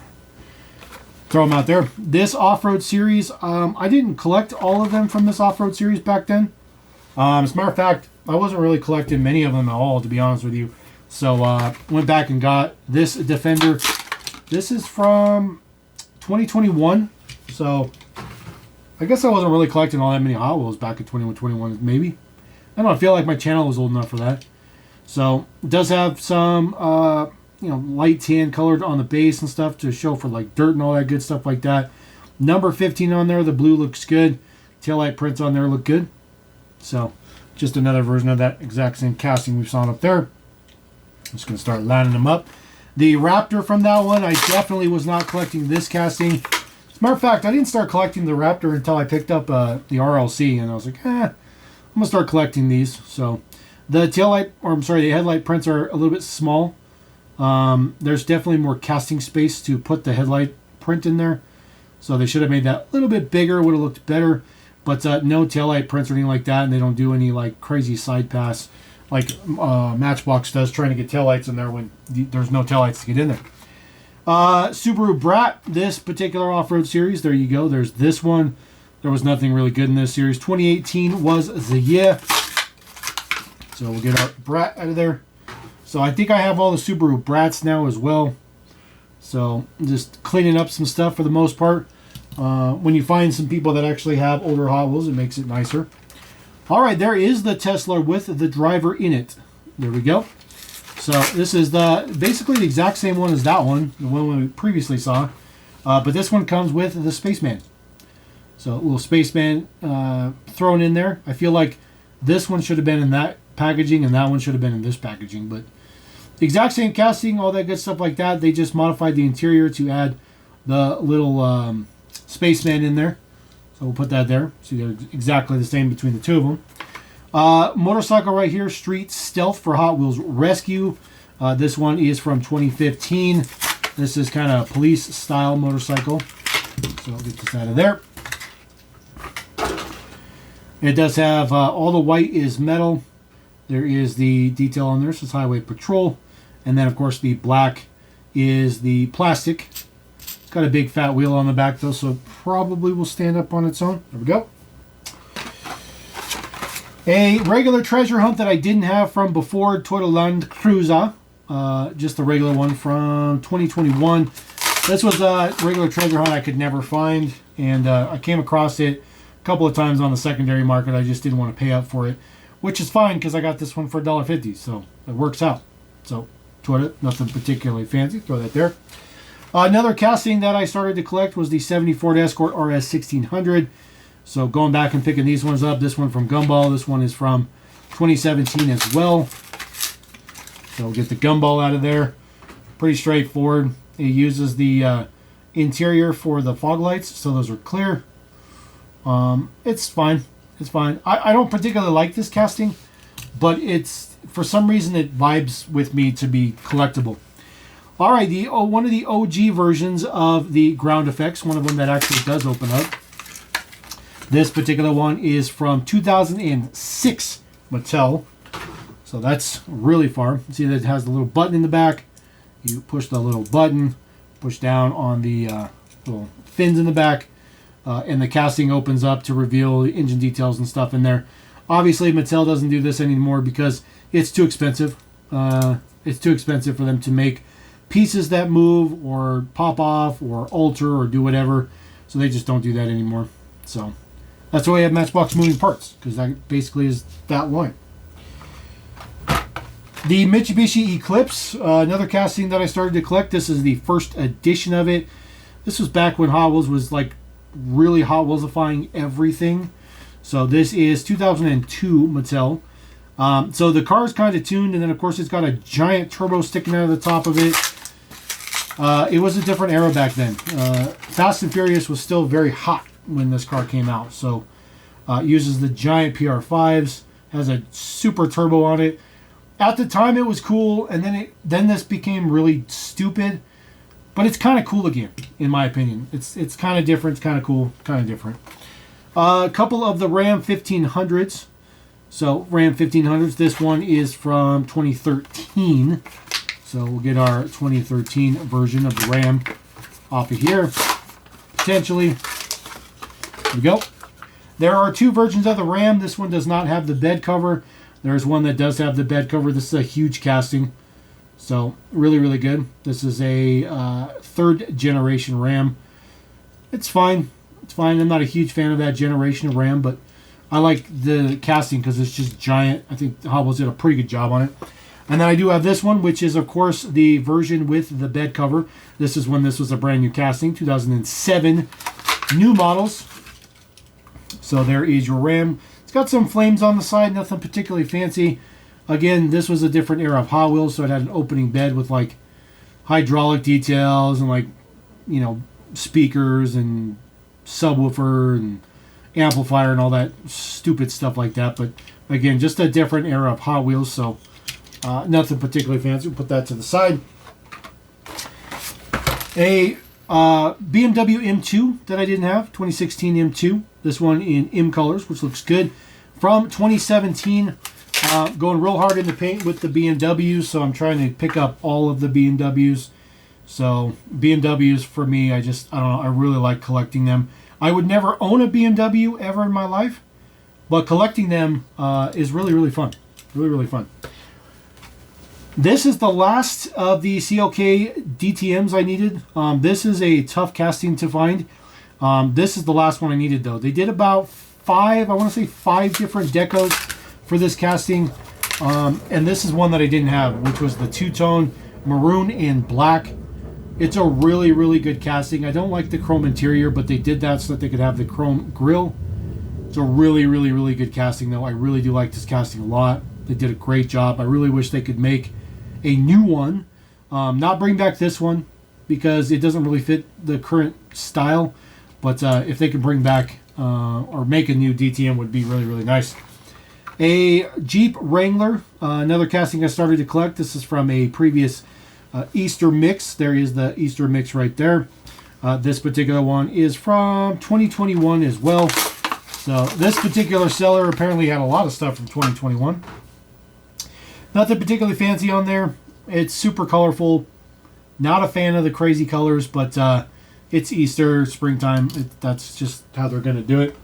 Speaker 1: throw them out there. This off-road series, I didn't collect all of them from this off-road series back then. As a matter of fact, I wasn't really collecting many of them at all, to be honest with you. So went back and got this Defender. This is from 2021, so I guess I wasn't really collecting all that many Hot Wheels back in 2021, maybe. I don't know, I feel like my channel was old enough for that. So it does have some light tan colored on the base and stuff to show for like dirt and all that good stuff like that. Number 15 on there, the blue looks good. Taillight prints on there look good. So just another version of that exact same casting we saw up there. I'm just going to start lining them up. The Raptor from that one, I definitely was not collecting this casting. As a matter of fact, I didn't start collecting the Raptor until I picked up the RLC, and I was like, I'm gonna start collecting these. So the the headlight prints are a little bit small. There's definitely more casting space to put the headlight print in there. So they should have made that a little bit bigger, would have looked better. But no taillight prints or anything like that, and they don't do any like crazy side pass like Matchbox does, trying to get taillights in there when there's no taillights to get in there. Subaru Brat, this particular off-road series, there you go. There's this one. There was nothing really good in this series. 2018 was the year. So we'll get our Brat out of there. So I think I have all the Subaru Brats now as well. So just cleaning up some stuff for the most part. When you find some people that actually have older Hot Wheels, it makes it nicer. All right, there is the Tesla with the driver in it. There we go. So this is basically the exact same one as that one, the one we previously saw. But this one comes with the Spaceman. So a little Spaceman thrown in there. I feel like this one should have been in that packaging and that one should have been in this packaging. But the exact same casting, all that good stuff like that. They just modified the interior to add the little Spaceman in there. So we'll put that there. See, they're exactly the same between the two of them. Motorcycle right here, Street Stealth for Hot Wheels Rescue. This one is from 2015. This is kind of a police style motorcycle. So I'll get this out of there. It does have all the white is metal. There is the detail on there, so it's Highway Patrol. And then, of course, the black is the plastic. It's got a big fat wheel on the back, though, so it probably will stand up on its own. There we go. A regular treasure hunt that I didn't have from before, Toyota Land Cruiser. Just the regular one from 2021. This was a regular treasure hunt I could never find, and I came across it a couple of times on the secondary market. I just didn't want to pay up for it, which is fine because I got this one for $1.50, so it works out. So Toyota, nothing particularly fancy. Throw that there. Another casting that I started to collect was the 70 Ford Escort RS 1600. So going back and picking these ones up. This one from Gumball. This one is from 2017 as well. So we'll get the Gumball out of there. Pretty straightforward. It uses the interior for the fog lights, so those are clear. It's fine. It's fine. I don't particularly like this casting, but it's, for some reason, it vibes with me to be collectible. All right, one of the OG versions of the ground effects, one of them that actually does open up. This particular one is from 2006 Mattel. So that's really far. See that it has the little button in the back. You push the little button, push down on the little fins in the back, and the casting opens up to reveal the engine details and stuff in there. Obviously, Mattel doesn't do this anymore because it's too expensive. It's too expensive for them to make pieces that move or pop off or alter or do whatever. So they just don't do that anymore. So that's why we have Matchbox moving parts, because that basically is that line. The Mitsubishi Eclipse, another casting that I started to collect. This is the first edition of it. This was back when Hot Wheels was like really Hot Wheelsifying everything. So this is 2002 Mattel. So the car is kind of tuned, and then of course it's got a giant turbo sticking out of the top of it. It was a different era back then. Fast and Furious was still very hot when this car came out. So it uses the giant PR5s, has a super turbo on it. At the time it was cool, and then this became really stupid. But it's kind of cool again, in my opinion. It's kind of different, it's kind of cool, kind of different. A couple of the Ram 1500s. So Ram 1500s, this one is from 2013. So we'll get our 2013 version of the Ram off of here, potentially. There we go. There are two versions of the Ram. This one does not have the bed cover. There's one that does have the bed cover. This is a huge casting. So really, really good. This is a third generation Ram. It's fine. It's fine. I'm not a huge fan of that generation of Ram, but I like the casting because it's just giant. I think Hot Wheels did a pretty good job on it. And then I do have this one, which is, of course, the version with the bed cover. This is when this was a brand new casting, 2007. New models. So there is your Ram. It's got some flames on the side, nothing particularly fancy. Again, this was a different era of Hot Wheels, so it had an opening bed with like hydraulic details and like, speakers and subwoofer and amplifier and all that stupid stuff like that. But again, just a different era of Hot Wheels, so nothing particularly fancy. We'll put that to the side. A BMW M2 that I didn't have, 2016 M2. This one in M colors, which looks good. From 2017, going real hard in the paint with the BMWs, so I'm trying to pick up all of the BMWs. So BMWs for me, I don't know, I really like collecting them. I would never own a BMW ever in my life, but collecting them is really, really fun. Really, really fun. This is the last of the CLK DTMs I needed. This is a tough casting to find. This is the last one I needed, though. They did about five different decos for this casting. And this is one that I didn't have, which was the two-tone maroon and black. It's a really, really good casting. I don't like the chrome interior, but they did that so that they could have the chrome grille. It's a really, really, really good casting, though. I really do like this casting a lot. They did a great job. I really wish they could make a new one. Not bring back this one, because it doesn't really fit the current style. But if they could bring back or make a new DTM, would be really, really nice. A Jeep Wrangler, another casting I started to collect. This is from a previous Easter mix. There is the Easter mix right there. This particular one is from 2021 as well. So this particular seller apparently had a lot of stuff from 2021. Nothing particularly fancy on there. It's super colorful. Not a fan of the crazy colors, but it's Easter, springtime. That's just how they're going to do it.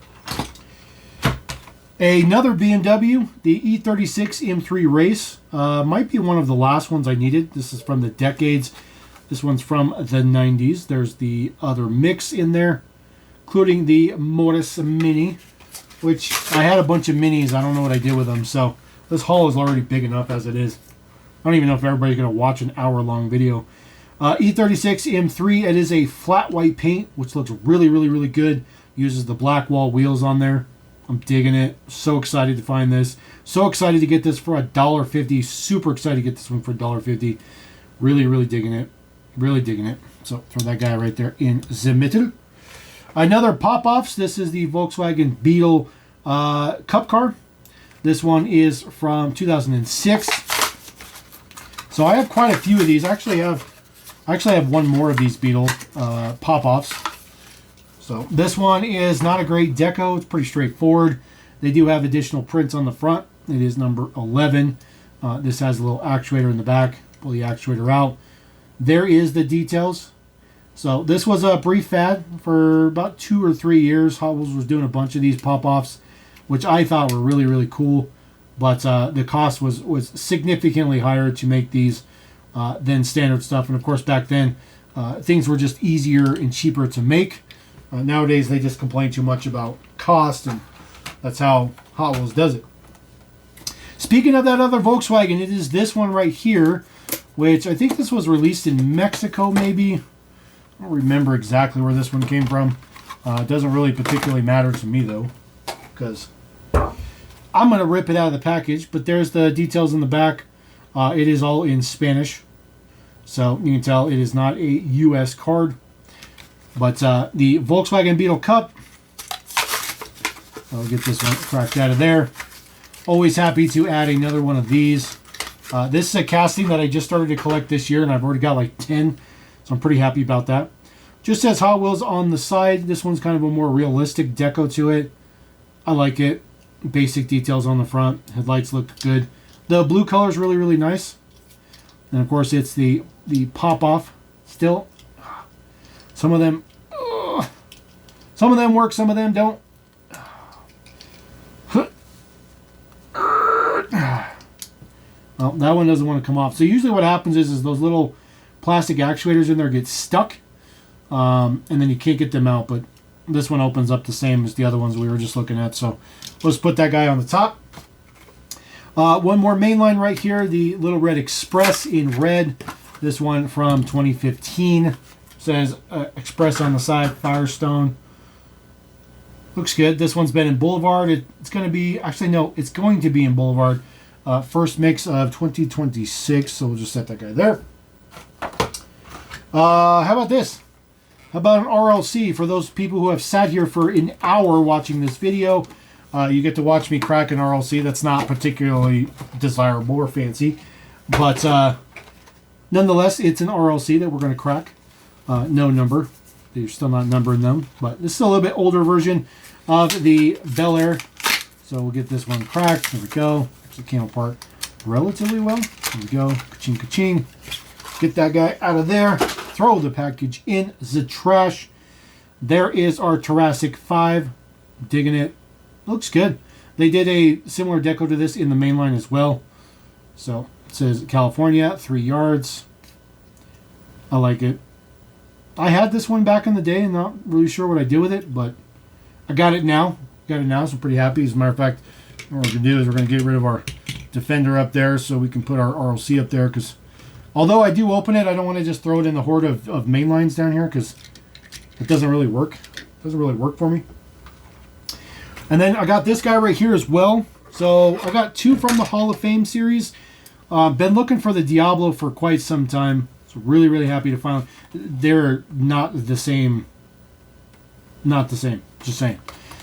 Speaker 1: Another BMW, the E36 M3 Race. Might be one of the last ones I needed. This is from the decades. This one's from the 90s. There's the other mix in there, including the Morris Mini, which I had a bunch of minis. I don't know what I did with them. So this haul is already big enough as it is. I don't even know if everybody's going to watch an hour-long video. E36 M3, it is a flat white paint, which looks really, really, really good. Uses the black wall wheels on there. I'm digging it. So excited to find this. So excited to get this for $1.50. Super excited to get this one for $1.50. Really, really digging it. Really digging it. So throw that guy right there in the middle. Another pop-offs. This is the Volkswagen Beetle Cup car. This one is from 2006. So I have quite a few of these. I actually have one more of these Beetle pop-offs. So this one is not a great deco. It's pretty straightforward. They do have additional prints on the front. It is number 11. This has a little actuator in the back. Pull the actuator out. There is the details. So this was a brief fad for about 2 or 3 years. Hot Wheels was doing a bunch of these pop-offs, which I thought were really, really cool. But the cost was significantly higher to make these than standard stuff. And of course, back then, things were just easier and cheaper to make. Nowadays, they just complain too much about cost, and that's how Hot Wheels does it. Speaking of that other Volkswagen, it is this one right here, which I think this was released in Mexico, maybe. I don't remember exactly where this one came from. It doesn't really particularly matter to me, though, because I'm going to rip it out of the package, but there's the details in the back. It is all in Spanish, so you can tell it is not a U.S. card. But the Volkswagen Beetle Cup, I'll get this one cracked out of there. Always happy to add another one of these. This is a casting that I just started to collect this year, and I've already got like 10, so I'm pretty happy about that. Just says Hot Wheels on the side. This one's kind of a more realistic deco to it. I like it. Basic details on the front. Headlights look good. The blue color is really, really nice. And of course, it's the pop-off still. Some of them work, some of them don't. Well, that one doesn't want to come off. So usually what happens is those little plastic actuators in there get stuck, and then you can't get them out. But this one opens up the same as the other ones we were just looking at. So let's put that guy on the top. One more mainline right here, the Little Red Express in red. This one from 2015. Says Express on the side, Firestone. Looks good. This one's been in Boulevard. It's going to be, actually no, it's going to be in Boulevard. First mix of 2026, so we'll just set that guy there. How about this? How about an RLC? For those people who have sat here for an hour watching this video, you get to watch me crack an RLC. That's not particularly desirable or fancy, but nonetheless, it's an RLC that we're going to crack. No number. You're still not numbering them, but this is a little bit older version of the Bel Air. So we'll get this one cracked. There we go. Actually came apart relatively well. There we go. Ka-ching, ka-ching. Get that guy out of there. Throw the package in the trash. There is our Jurassic 5. Digging it. Looks good. They did a similar deco to this in the mainline as well. So it says California, 3 yards. I like it. I had this one back in the day and not really sure what I did with it, but I got it now. So I'm pretty happy. As a matter of fact, what we're going to do is we're going to get rid of our Defender up there so we can put our RLC up there, because although I do open it, I don't want to just throw it in the horde of mainlines down here, because it doesn't really work. It doesn't really work for me. And then I got this guy right here as well. So I got 2 from the Hall of Fame series. Been looking for the Diablo for quite some time. So really, really happy to find they're not the same. Not the same. Just saying.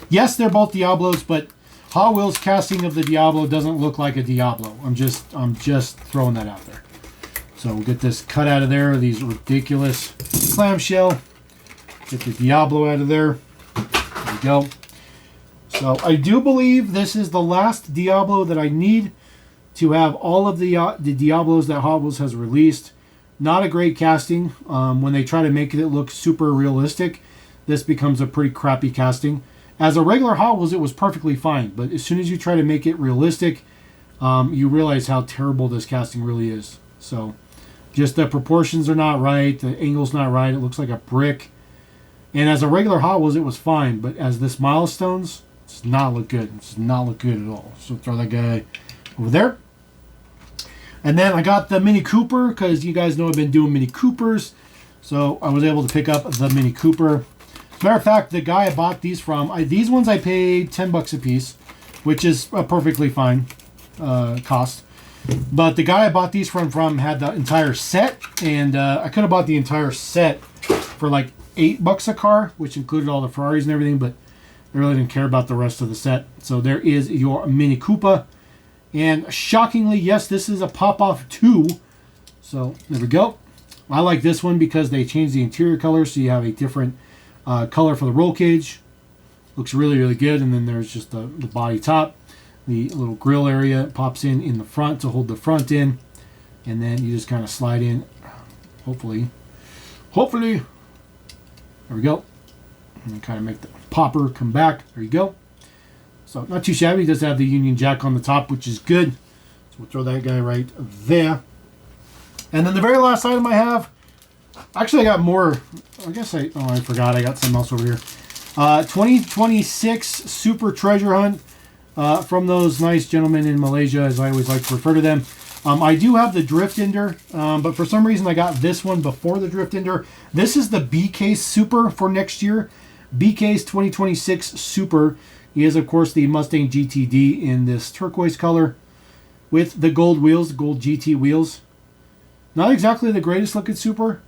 Speaker 1: Yes, they're both Diablos, but Hot Wheels casting of the Diablo doesn't look like a Diablo. I'm just throwing that out there. So we'll get this cut out of there. These ridiculous clamshell. Get the Diablo out of there. There we go. So I do believe this is the last Diablo that I need to have all of the Diablos that Hot Wheels has released. Not a great casting. When they try to make it look super realistic, this becomes a pretty crappy casting. As a regular Hot Wheels, it was perfectly fine. But as soon as you try to make it realistic, you realize how terrible this casting really is. So just the proportions are not right. The angle's not right. It looks like a brick. And as a regular Hot Wheels, it was fine. But as this Milestones, it does not look good. It does not look good at all. So throw that guy over there. And then I got the Mini Cooper, because you guys know I've been doing Mini Coopers. So I was able to pick up the Mini Cooper. As a matter of fact, the guy I bought these from, these ones I paid $10 a piece, which is a perfectly fine cost. But the guy I bought these from had the entire set, and I could have bought the entire set for like $8 a car, which included all the Ferraris and everything, but I really didn't care about the rest of the set. So there is your Mini Koopa. And shockingly, yes, this is a pop-off 2. So there we go. I like this one because they changed the interior color, so you have a different color for the roll cage. Looks really, really good. And then there's just the body top. The little grill area pops in the front to hold the front in. And then you just kind of slide in. Hopefully. There we go. And kind of make the popper come back. There you go. So not too shabby. It does have the Union Jack on the top, which is good. So we'll throw that guy right there. And then the very last item I have, actually I got more. I forgot. I got something else over here. 2026 Super Treasure Hunt from those nice gentlemen in Malaysia, as I always like to refer to them. I do have the Drift Ender, but for some reason I got this one before the Drift Ender. This is the B-Case Super for next year. B-Case 2026 Super is, of course, the Mustang GTD in this turquoise color with the gold wheels, the gold GT wheels. Not exactly the greatest looking Super,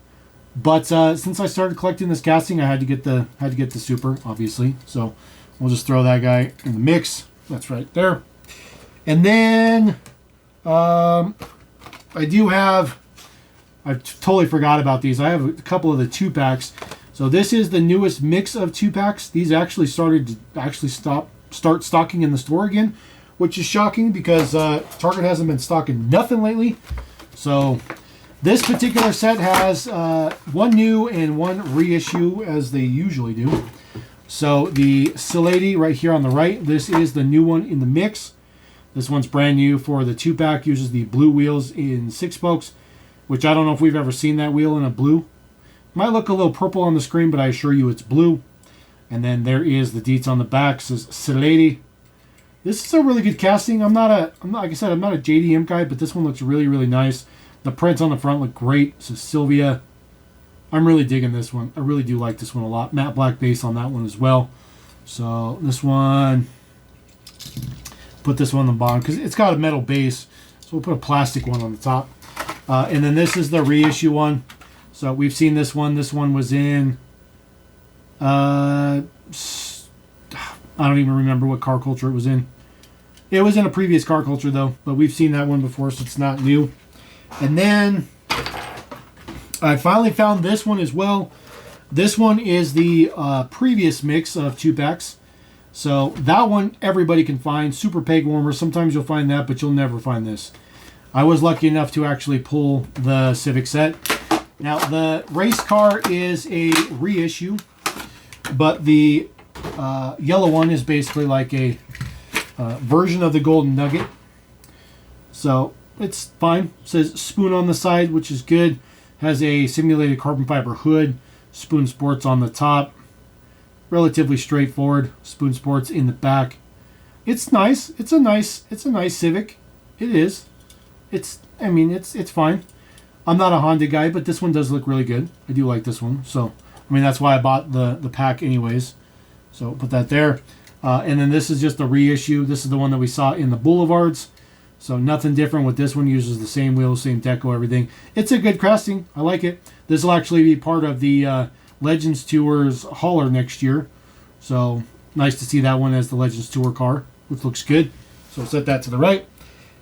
Speaker 1: but since I started collecting this casting, I had to get the Super, obviously. So we'll just throw that guy in the mix. That's right there. And then I totally forgot about these. I have a couple of the 2-packs. So this is the newest mix of 2-packs. These actually started to start stocking in the store again, which is shocking because Target hasn't been stocking nothing lately. So this particular set has one new and one reissue, as they usually do. So the Silady right here on the right, this is the new one in the mix. This one's brand new for the 2-pack, uses the blue wheels in 6 spokes, which I don't know if we've ever seen that wheel in a blue. Might look a little purple on the screen, but I assure you it's blue. And then there is the deets on the back. It says Silady. This is a really good casting. Like I said, I'm not a JDM guy, but this one looks really, really nice. The prints on the front look great. It says Sylvia. I'm really digging this one. I really do like this one a lot. Matte black base on that one as well. So this one, put this one on the bottom because it's got a metal base. So we'll put a plastic one on the top. And then this is the reissue one. So we've seen this one. This one was in, I don't even remember what car culture it was in. It was in a previous car culture though, but we've seen that one before, so it's not new. And then I finally found this one as well. This one is the previous mix of 2-packs. So that one everybody can find. Super Peg Warmer. Sometimes you'll find that, but you'll never find this. I was lucky enough to actually pull the Civic set. Now the race car is a reissue, but the yellow one is basically like a version of the Golden Nugget. So it's fine. It says Spoon on the side, which is good. Has a simulated carbon fiber hood. Spoon Sports on the top. Relatively straightforward. Spoon Sports in the back. It's nice. It's a nice Civic. It is. It's fine. I'm not a Honda guy, but this one does look really good. I do like this one. So, I mean, that's why I bought the pack anyways. So, put that there. And then this is just a reissue. This is the one that we saw in the Boulevards. So, nothing different with this one. Uses the same wheels, same deco, everything. It's a good casting. I like it. This will actually be part of the Legends Tours hauler next year. So, nice to see that one as the Legends Tour car, which looks good. So, set that to the right.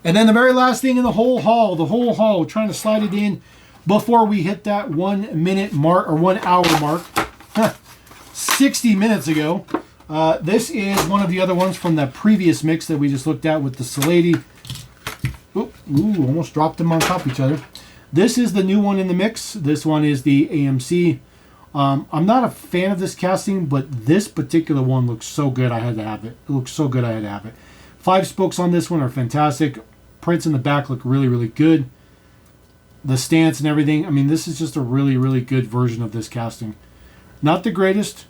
Speaker 1: And then the very last thing in the whole haul, trying to slide it in before we hit that 1 minute mark, or 1 hour mark. 60 minutes ago. This is one of the other ones from that previous mix that we just looked at with the Salady. Ooh, almost dropped them on top of each other. This is the new one in the mix. This one is the AMC. I'm not a fan of this casting, but this particular one looks so good I had to have it. It looks so good I had to have it. 5 spokes on this one are fantastic. Prints in the back look really, really good. The stance and everything. I mean, this is just a really, really good version of this casting. Not the greatest.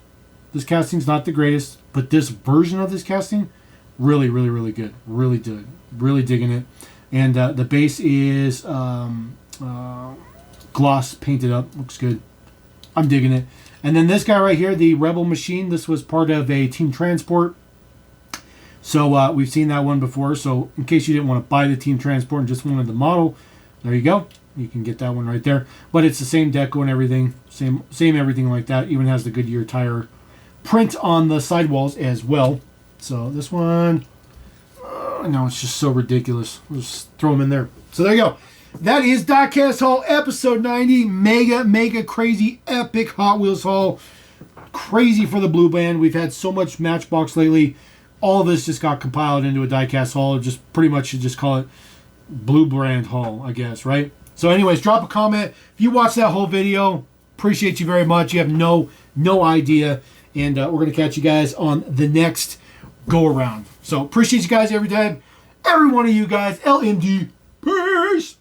Speaker 1: This casting's not the greatest, but this version of this casting, really, really, really good. Really good. Really digging it. And the base is gloss painted up. Looks good. I'm digging it. And then this guy right here, the Rebel Machine. This was part of a Team Transport. So we've seen that one before. So in case you didn't want to buy the Team Transport and just wanted the model, there you go. You can get that one right there. But it's the same deco and everything. Same everything like that. Even has the Goodyear tire print on the sidewalls as well. So this one, no, it's just so ridiculous. We'll just throw them in there. So there you go. That is Diecast Haul episode 90. Mega crazy epic Hot Wheels haul. Crazy for the blue band. We've had so much Matchbox lately. All of this just got compiled into a Diecast haul. Just pretty much should just call it blue brand haul, I guess, right? So anyways, drop a comment. If you watched that whole video, appreciate you very much. You have no idea. And we're going to catch you guys on the next go around. So appreciate you guys every time. Every one of you guys. LMD. Peace.